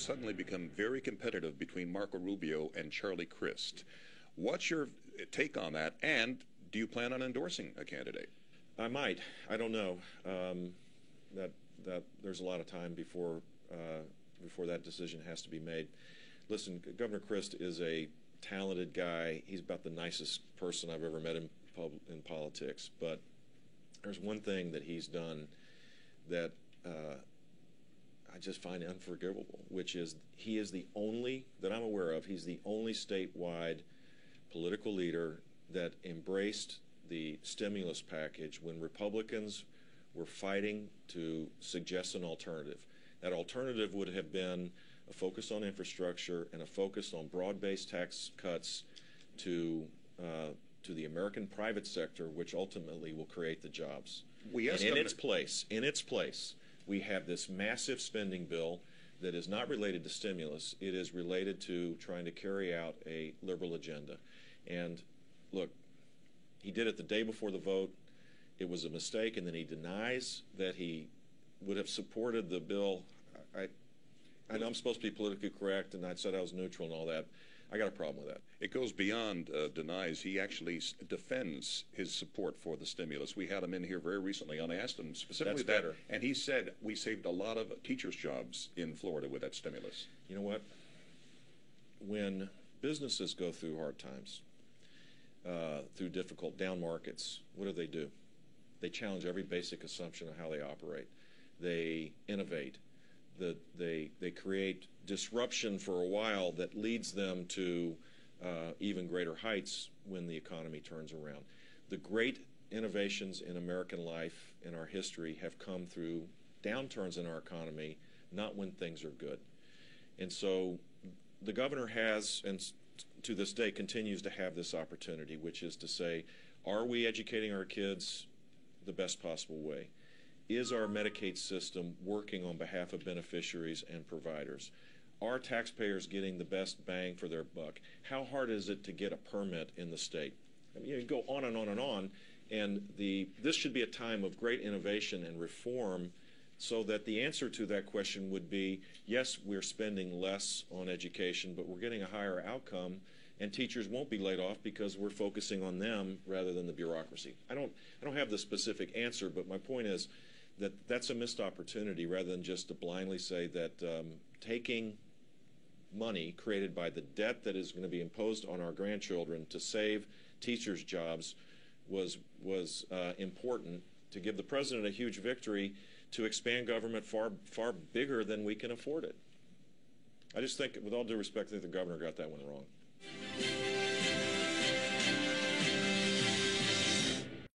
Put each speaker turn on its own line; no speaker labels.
suddenly become very competitive between Marco Rubio and Charlie Crist. What's your take on that, and do you plan on endorsing a candidate?
I might. I don't know. That there's a lot of time before that decision has to be made. Listen, Governor Crist is a talented guy. He's about the nicest person I've ever met in politics. But there's one thing that he's done that I just find unforgivable, which is he is the only, that I'm aware of, he's the only statewide political leader that embraced the stimulus package when Republicans were fighting to suggest an alternative. That alternative would have been a focus on infrastructure and a focus on broad-based tax cuts to the American private sector, which ultimately will create the jobs. And in its place, we have this massive spending bill that is not related to stimulus. It is related to trying to carry out a liberal agenda. And look, he did it the day before the vote. It was a mistake, and then he denies that he would have supported the bill. I know I'm supposed to be politically correct, and I said I was neutral and all that. I got a problem with that.
It goes beyond denies. He actually defends his support for the stimulus. We had him in here very recently, and I asked him specifically
That's better.
and he said we saved a lot of teachers' jobs in Florida with that stimulus.
You know what? When businesses go through hard times, through difficult down markets, what do? They challenge every basic assumption of how they operate. They innovate. They create disruption for a while that leads them to even greater heights when the economy turns around. The great innovations in American life, in our history, have come through downturns in our economy, not when things are good. And so the governor has, and to this day continues to have this opportunity, which is to say, are we educating our kids the best possible way? Is our Medicaid system working on behalf of beneficiaries and providers? Are taxpayers getting the best bang for their buck? How hard is it to get a permit in the state? I mean, you go on and on and on, and this should be a time of great innovation and reform, so that the answer to that question would be, yes, we're spending less on education, but we're getting a higher outcome, and teachers won't be laid off because we're focusing on them rather than the bureaucracy. I don't have the specific answer, but my point is that that's a missed opportunity, rather than just to blindly say that taking money created by the debt that is going to be imposed on our grandchildren to save teachers' jobs was important to give the president a huge victory to expand government far bigger than we can afford it. I just think, with all due respect, I think the governor got that one wrong.